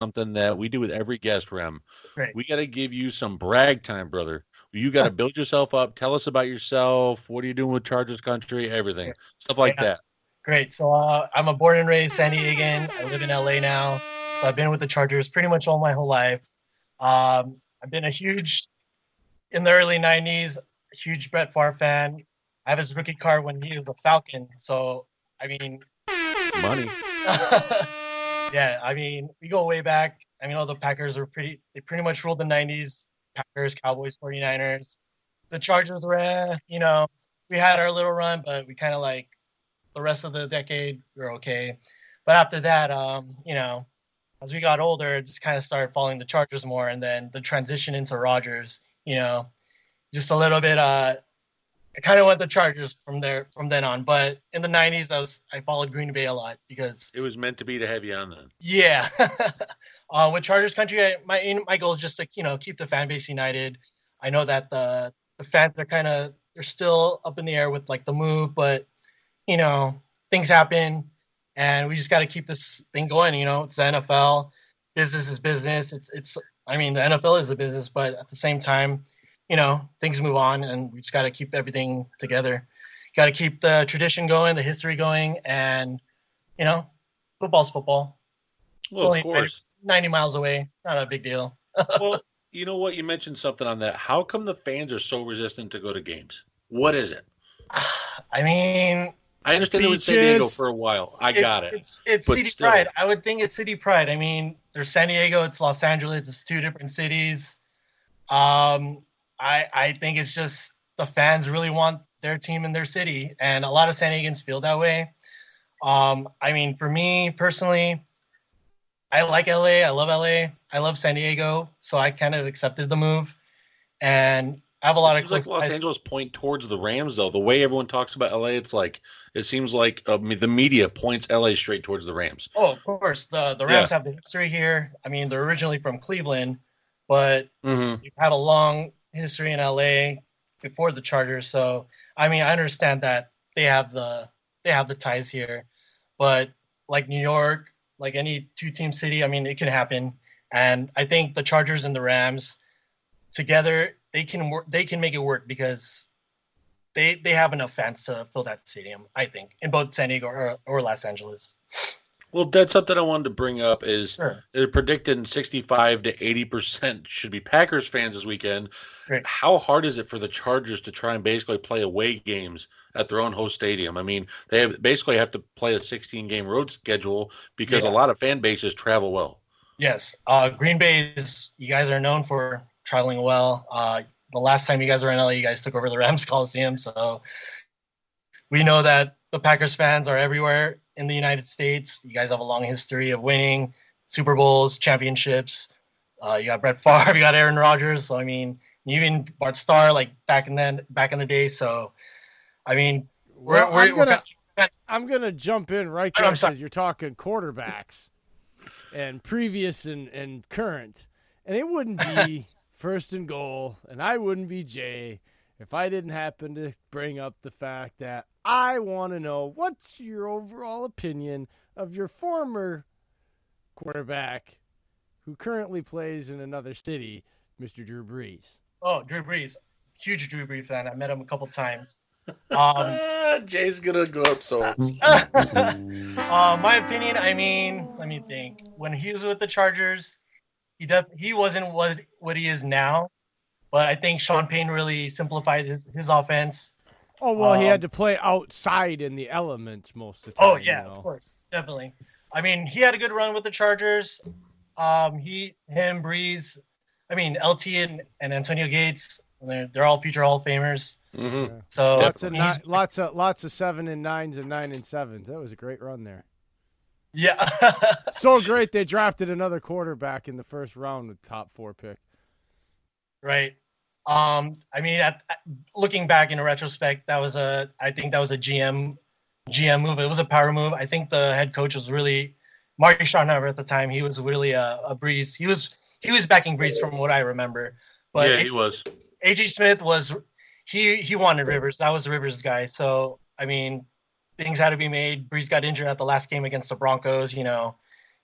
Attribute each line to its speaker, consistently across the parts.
Speaker 1: something that we do with every guest, Rem.
Speaker 2: Great.
Speaker 1: We got to give you some brag time, brother. You got to build yourself up. Tell us about yourself. What are you doing with Chargers country? Everything, stuff like
Speaker 2: Yeah,
Speaker 1: that.
Speaker 2: great. So I'm a born and raised San Diegan. I live in LA now. So I've been with the Chargers pretty much all my whole life. I've been a huge in the early '90s, huge Brett Favre fan. I have his rookie card when he was a Falcon. So I mean,
Speaker 1: Money.
Speaker 2: yeah, I mean we go way back. I mean, all the Packers were they pretty much ruled the '90s. Packers, Cowboys, 49ers. The Chargers were, we had our little run, but we kind of like the rest of the decade, we were okay. But after that, as we got older, it just kind of started following the Chargers more, and then the transition into Rodgers, just a little bit. I kind of went the Chargers from then on. But in the '90s, I followed Green Bay a lot because
Speaker 1: It was meant to be to have you on then.
Speaker 2: yeah, with Chargers country, my goal is just to keep the fan base united. I know that the fans are they're still up in the air with like the move, but things happen, and we just got to keep this thing going. It's the NFL. Business is business. It's. I mean, the NFL is a business, but at the same time, things move on, and we just got to keep everything together. Got to keep the tradition going, the history going, and you know, football's football. It's
Speaker 1: Well, of
Speaker 2: only 90,
Speaker 1: course.
Speaker 2: 90 miles away. Not a big deal.
Speaker 1: Well, you know what? You mentioned something on that. How come the fans are so resistant to go to games? What is it?
Speaker 2: I mean,
Speaker 1: I understand they were in San Diego
Speaker 3: Beaches.
Speaker 1: for a while. I
Speaker 2: it's
Speaker 1: got it.
Speaker 2: it's it's
Speaker 1: But
Speaker 2: city
Speaker 1: still,
Speaker 2: pride. I would think it's city pride. I mean, there's San Diego, it's Los Angeles, it's two different cities. I think it's just the fans really want their team in their city, and a lot of San Diegans feel that way. I mean, for me personally, I like LA. I love LA. I love San Diego, so I kind of accepted the move, and I have a
Speaker 1: it
Speaker 2: lot of
Speaker 1: seems like
Speaker 2: close
Speaker 1: Los
Speaker 2: ties.
Speaker 1: Angeles point towards the Rams, though. The way everyone talks about LA, it's like it seems like the media points LA straight towards the Rams.
Speaker 2: Oh, of course, the
Speaker 1: Yeah.
Speaker 2: Rams have the history here. I mean, they're originally from Cleveland, but
Speaker 1: Hmm.
Speaker 2: you've had a long history in LA before the Chargers. So I mean, I understand that they have the ties here, but like New York, like any two-team city, I mean, it can happen. And I think the Chargers and the Rams together, they can make it work because they have enough fans to fill that stadium. I think in both San Diego or Los Angeles.
Speaker 1: Well, that's something I wanted to bring up. Is
Speaker 2: Sure,
Speaker 1: they're predicting 65 to 80% should be Packers fans this weekend.
Speaker 2: great.
Speaker 1: How hard is it for the Chargers to try and basically play away games at their own host stadium? I mean, basically have to play a 16-game road schedule because a
Speaker 2: Yeah.
Speaker 1: lot of fan bases travel well.
Speaker 2: Yes. Green Bay is, you guys are known for traveling well. The last time you guys were in LA, you guys took over the Rams Coliseum. So we know that the Packers fans are everywhere in the United States. You guys have a long history of winning Super Bowls, championships. You got Brett Favre, you got Aaron Rodgers. So, I mean, even Bart Starr, like back in the day. So, I mean,
Speaker 3: Well,
Speaker 2: we're kind
Speaker 3: I'm gonna jump in right
Speaker 2: of,
Speaker 3: there
Speaker 2: I'm sorry.
Speaker 3: because you're talking quarterbacks and previous and current, and it wouldn't be first and goal, and I wouldn't be Jay if I didn't happen to bring up the fact that I want to know what's your overall opinion of your former quarterback who currently plays in another city, Mr. Drew Brees.
Speaker 2: Oh, Drew Brees, huge Drew Brees fan. I met him a couple times. Um,
Speaker 1: Jay's gonna go up so.
Speaker 2: My opinion, I mean, let me think. When he was with the Chargers, he wasn't what he is now, but I think Sean Payne really simplified his offense.
Speaker 3: Oh well, he had
Speaker 2: Um,
Speaker 3: to play outside in the elements most of the time.
Speaker 2: oh yeah,
Speaker 3: you
Speaker 2: of
Speaker 3: know.
Speaker 2: course, definitely. I mean, he had a good run with the Chargers. Breeze, I mean, LT and Antonio Gates, they're all future Hall of Famers.
Speaker 1: Hmm.
Speaker 3: Yeah.
Speaker 2: So
Speaker 3: Lots of 7-9s and 9-7s. That was a great run there.
Speaker 2: yeah,
Speaker 3: So great they drafted another quarterback in the first round with top 4 pick.
Speaker 2: right. I mean, looking back in retrospect, I think that was a GM move. It was a power move. I think the head coach was really Marty Schottenheimer at the time. He was really a Breeze. He was backing Breeze from what I remember. But
Speaker 1: Yeah, he was.
Speaker 2: AJ Smith was he wanted Rivers. That was Rivers' guy. So I mean, things had to be made. Breeze got injured at the last game against the Broncos.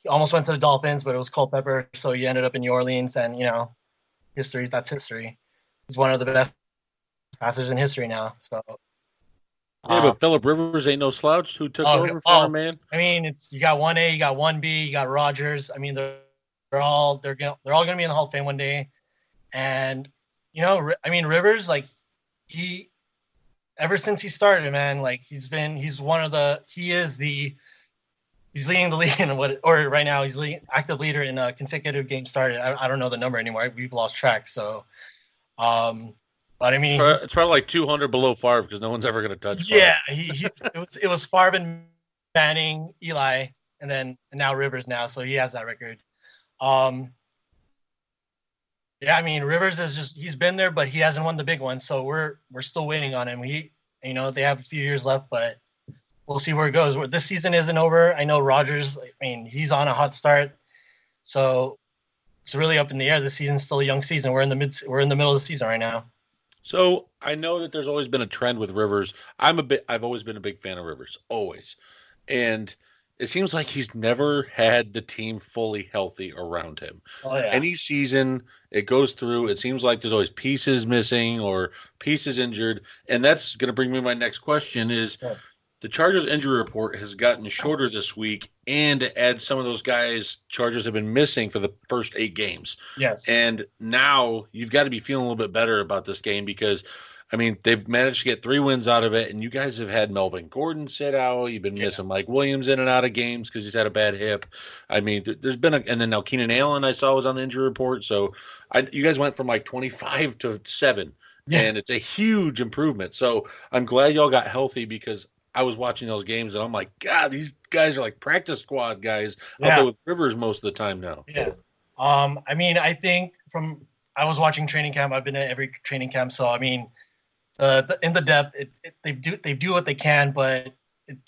Speaker 2: he almost went to the Dolphins, but it was Culpepper, so he ended up in New Orleans, and that's history. He's one of the best passers in history now. So
Speaker 1: Yeah, but Phillip Rivers ain't no slouch. Who took over for him, man?
Speaker 2: I mean, you got 1A, you got 1B, you got Rodgers. I mean, they're all gonna be in the Hall of Fame one day. And I mean, Rivers, like, ever since he started, man, like, he's leading the league in right now he's active leader in consecutive games started. I don't know the number anymore. We've lost track. So, but I mean,
Speaker 1: it's probably like 200 below Favre because no one's ever going to touch Favre.
Speaker 2: Yeah, it was Favre and Manning, Eli, and now Rivers now. So he has that record. Yeah, I mean, Rivers he's been there, but he hasn't won the big one. So we're still waiting on him. They have a few years left, but we'll see where it goes. This season isn't over. I know Rodgers, I mean, he's on a hot start. So it's really up in the air. This season's still a young season. We're in the middle of the season right now.
Speaker 1: So I know that there's always been a trend with Rivers. I've always been a big fan of Rivers, always. And it seems like he's never had the team fully healthy around him.
Speaker 2: Oh, yeah.
Speaker 1: Any season it goes through, it seems like there's always pieces missing or pieces injured. And that's going to bring me to my next question is, the Chargers injury report has gotten shorter this week, and to add some of those guys Chargers have been missing for the first 8 games.
Speaker 2: Yes.
Speaker 1: And now you've got to be feeling a little bit better about this game because, I mean, they've managed to get 3 wins out of it, and you guys have had Melvin Gordon sit out. You've been missing Mike Williams in and out of games because he's had a bad hip. I mean, there's been and then now Keenan Allen I saw was on the injury report. So you guys went from like 25 to 7, and it's a huge improvement. So I'm glad y'all got healthy because I was watching those games, and I'm like, God, these guys are like practice squad guys out there with Rivers most of the time now.
Speaker 2: Yeah. I mean, I think I was watching training camp. I've been at every training camp, so I mean, in the depth, they do what they can, but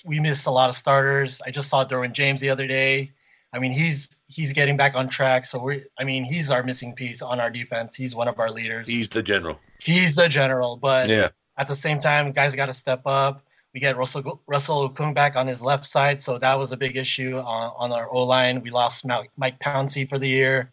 Speaker 2: we miss a lot of starters. I just saw Derwin James the other day. I mean, he's getting back on track. So he's our missing piece on our defense. He's one of our leaders.
Speaker 1: He's the general.
Speaker 2: But at the same time, guys got to step up. We get Russell coming back on his left side, so that was a big issue on our O-line. We lost Mike Pouncey for the year.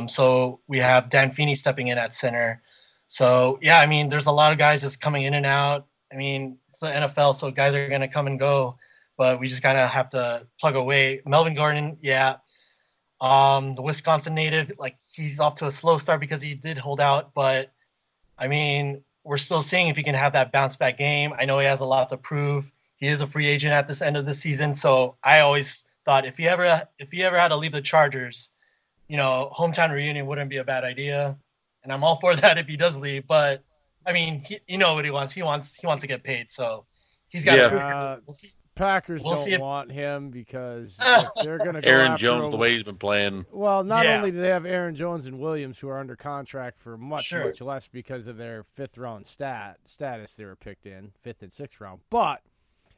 Speaker 2: So we have Dan Feeney stepping in at center. So, yeah, I mean, there's a lot of guys just coming in and out. I mean, it's the NFL, so guys are going to come and go, but we just kind of have to plug away. Melvin Gordon, the Wisconsin native, like, he's off to a slow start because he did hold out, but, I mean, we're still seeing if he can have that bounce back game. I know he has a lot to prove. He is a free agent at this end of the season. So I always thought if he ever had to leave the Chargers, hometown reunion wouldn't be a bad idea. And I'm all for that if he does leave. But I mean, you know what he wants. He wants to get paid. So he's got to
Speaker 3: we'll see. Packers don't want him because if they're going to go
Speaker 1: Aaron Jones, the way he's been playing.
Speaker 3: Well, not only do they have Aaron Jones and Williams, who are under contract for much less because of their 5th-round status they were picked in, 5th and 6th round. But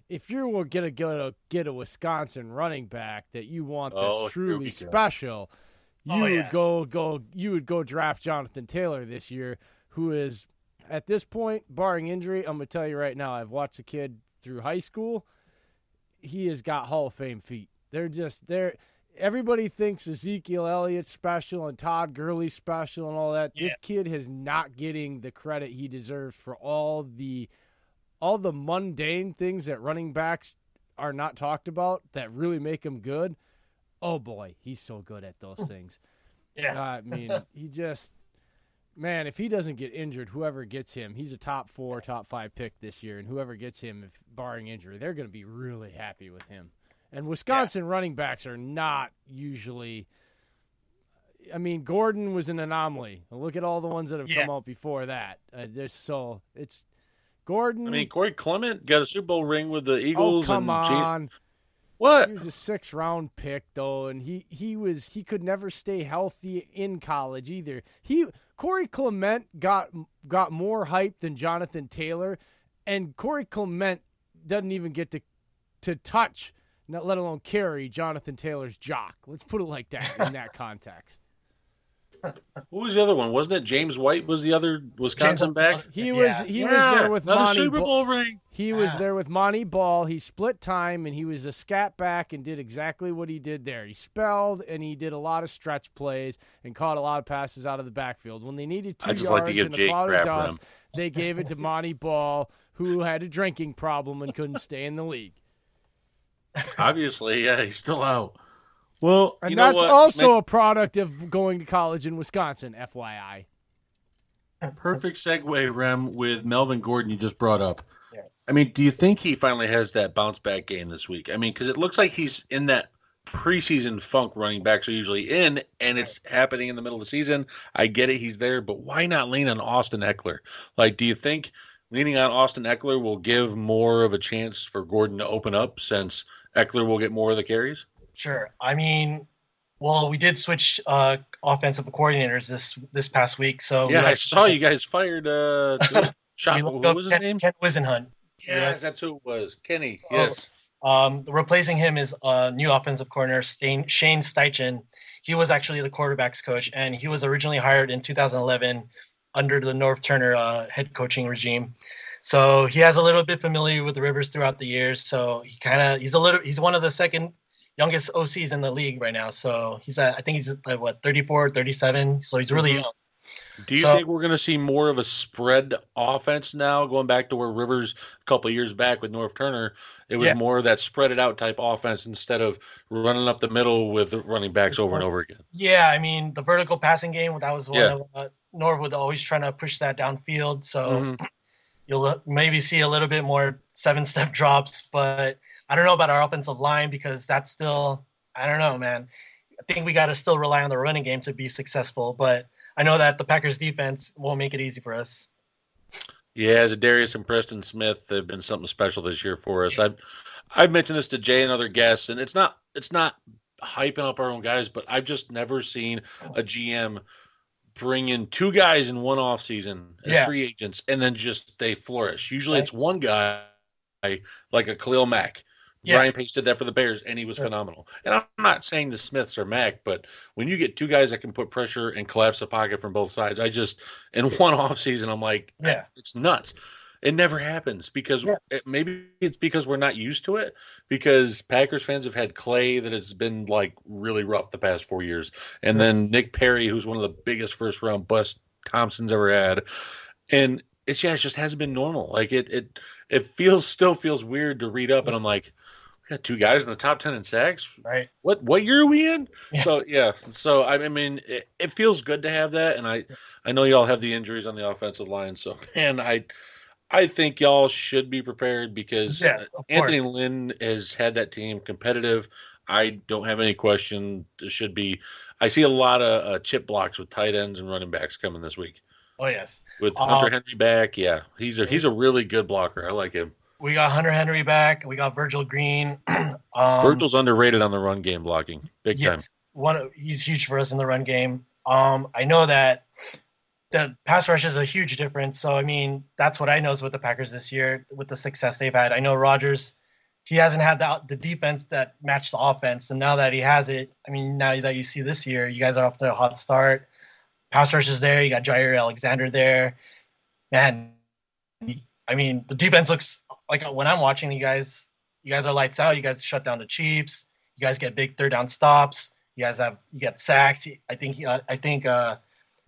Speaker 3: if you're going to get a Wisconsin running back that you want that's truly special, you would go draft Jonathan Taylor this year, who is, at this point, barring injury, I'm going to tell you right now, I've watched the kid through high school. He has got Hall of Fame feet. Everybody thinks Ezekiel Elliott's special and Todd Gurley's special and all that. This kid is not getting the credit he deserves for all the mundane things that running backs are not talked about that really make him good. Oh boy, he's so good at those things. I mean, man, if he doesn't get injured, whoever gets him, he's a top 4, top 5 pick this year, and whoever gets him, if barring injury, they're going to be really happy with him. And Wisconsin running backs are not usually – I mean, Gordon was an anomaly. Look at all the ones that have come out before that. It's Gordon.
Speaker 1: I mean, Corey Clement got a Super Bowl ring with the Eagles.
Speaker 3: Oh, come on.
Speaker 1: What?
Speaker 3: He was a 6th-round pick, though, and he could never stay healthy in college either. Corey Clement got more hype than Jonathan Taylor, and Corey Clement doesn't even get to touch, let alone carry Jonathan Taylor's jock. Let's put it like that in that context.
Speaker 1: Who was the other one? Wasn't it James White was the other Wisconsin back?
Speaker 3: He was there with
Speaker 1: another
Speaker 3: Monty.
Speaker 1: Super Bowl ring.
Speaker 3: He was there with Monty Ball. He split time, and he was a scat back and did exactly what he did there. He spelled, and he did a lot of stretch plays and caught a lot of passes out of the backfield. When they needed 2 yards in a cloud of dust, they gave it to Monty Ball, who had a drinking problem and couldn't stay in the league.
Speaker 1: Obviously, yeah, he's still out. Well,
Speaker 3: and that's also a product of going to college in Wisconsin, FYI.
Speaker 1: Perfect segue, Rem, with Melvin Gordon you just brought up.
Speaker 2: Yes.
Speaker 1: I mean, do you think he finally has that bounce back game this week? I mean, because it looks like he's in that preseason funk running backs are usually in, and it's happening in the middle of the season. I get it, he's there, but why not lean on Austin Eckler? Like, do you think leaning on Austin Eckler will give more of a chance for Gordon to open up since Eckler will get more of the carries?
Speaker 2: Sure. I mean, well, we did switch offensive coordinators this past week. So
Speaker 1: yeah, I saw you guys fired what was his name?
Speaker 2: Ken Wisenhunt.
Speaker 1: Yes, that's who it was. Kenny. Yes.
Speaker 2: Replacing him is new offensive coordinator Shane Steichen. He was actually the quarterbacks coach, and he was originally hired in 2011 under the Norv Turner head coaching regime. So he has a little bit familiar with the Rivers throughout the years. So he's one of the second youngest OCs in the league right now. So I think he's 34, 37. So he's really young.
Speaker 1: Do you think we're going to see more of a spread offense now, going back to where Rivers a couple of years back with Norv Turner, it was more of that spread it out type offense instead of running up the middle with running backs over and over again?
Speaker 2: Yeah, I mean, the vertical passing game, that was one of Norv would always trying to push that downfield. So you'll maybe see a little bit more 7-step drops, but I don't know about our offensive line because that's still, I don't know, man. I think we got to still rely on the running game to be successful, but I know that the Packers defense won't make it easy for us.
Speaker 1: Yeah, Zadarius and Preston Smith have been something special this year for us. I've mentioned this to Jay and other guests, and it's not hyping up our own guys, but I've just never seen a GM bring in 2 guys in one offseason as free agents, and then just they flourish. Usually it's one guy like a Khalil Mack. Brian Pace did that for the Bears, and he was phenomenal. And I'm not saying the Smiths or Mack, but when you get 2 guys that can put pressure and collapse the pocket from both sides, in one offseason, I'm like, it's nuts. It never happens because maybe it's because we're not used to it, because Packers fans have had Clay that has been like really rough the past 4 years. And then Nick Perry, who's one of the biggest first round busts Thompson's ever had. And it just hasn't been normal. Like it still feels weird to read up, and I'm like, we got 2 guys in the top 10 in sacks.
Speaker 2: Right.
Speaker 1: What year are we in? Yeah. So I mean, it feels good to have that, and I know y'all have the injuries on the offensive line. So man, I think y'all should be prepared because Anthony Lynn has had that team competitive. I don't have any question. It should be. I see a lot of chip blocks with tight ends and running backs coming this week.
Speaker 2: Oh yes.
Speaker 1: With Hunter Henry back, he's a really good blocker. I like him.
Speaker 2: We got Hunter Henry back. We got Virgil Green.
Speaker 1: Virgil's underrated on the run game blocking, big time.
Speaker 2: He's huge for us in the run game. I know that the pass rush is a huge difference. So I mean, that's what I know is with the Packers this year with the success they've had. I know Rodgers, he hasn't had the defense that matched the offense, and now that he has it, I mean, now that you see this year, you guys are off to a hot start. Pass rush is there. You got Jair Alexander there, man. I mean, the defense looks like when I'm watching you guys are lights out. You guys shut down the Chiefs. You guys get big 3rd down stops. You get sacks. I think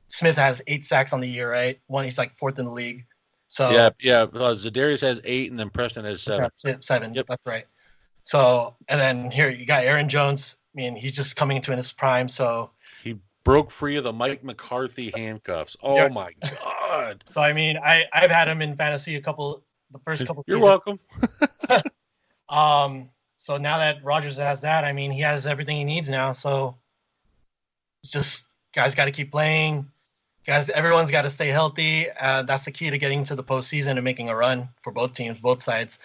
Speaker 2: Smith has 8 sacks on the year, right? He's like 4th in the league. So
Speaker 1: Zadarius has 8, and then Preston has 7.
Speaker 2: 7. Yep, that's right. So and then here you got Aaron Jones. I mean, he's just coming into his prime. So
Speaker 1: he broke free of the Mike McCarthy handcuffs. Oh my God!
Speaker 2: So I mean, I've had him in fantasy the first couple.
Speaker 1: You're welcome.
Speaker 2: So now that Rodgers has that, I mean, he has everything he needs now. So it's just guys got to keep playing. Guys, everyone's got to stay healthy. That's the key to getting to the postseason and making a run for both teams, both sides.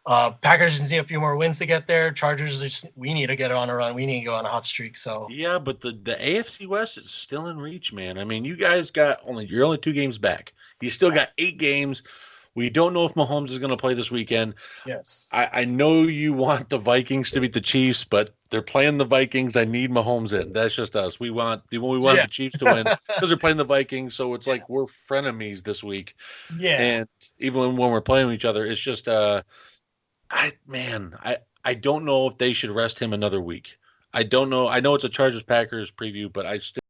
Speaker 2: Packers just need a few more wins to get there. Chargers, we need to get on a run. We need to go on a hot streak. So
Speaker 1: yeah, but the AFC West is still in reach, man. I mean, you guys you're only 2 games back. You still got 8 games. We don't know if Mahomes is going to play this weekend.
Speaker 2: Yes.
Speaker 1: I know you want the Vikings to beat the Chiefs, but they're playing the Vikings. I need Mahomes in. That's just us. We want the Chiefs to win because they're playing the Vikings. So it's like we're frenemies this week.
Speaker 2: Yeah.
Speaker 1: And even when we're playing each other, it's just I don't know if they should rest him another week. I don't know. I know it's a Chargers Packers preview, but I still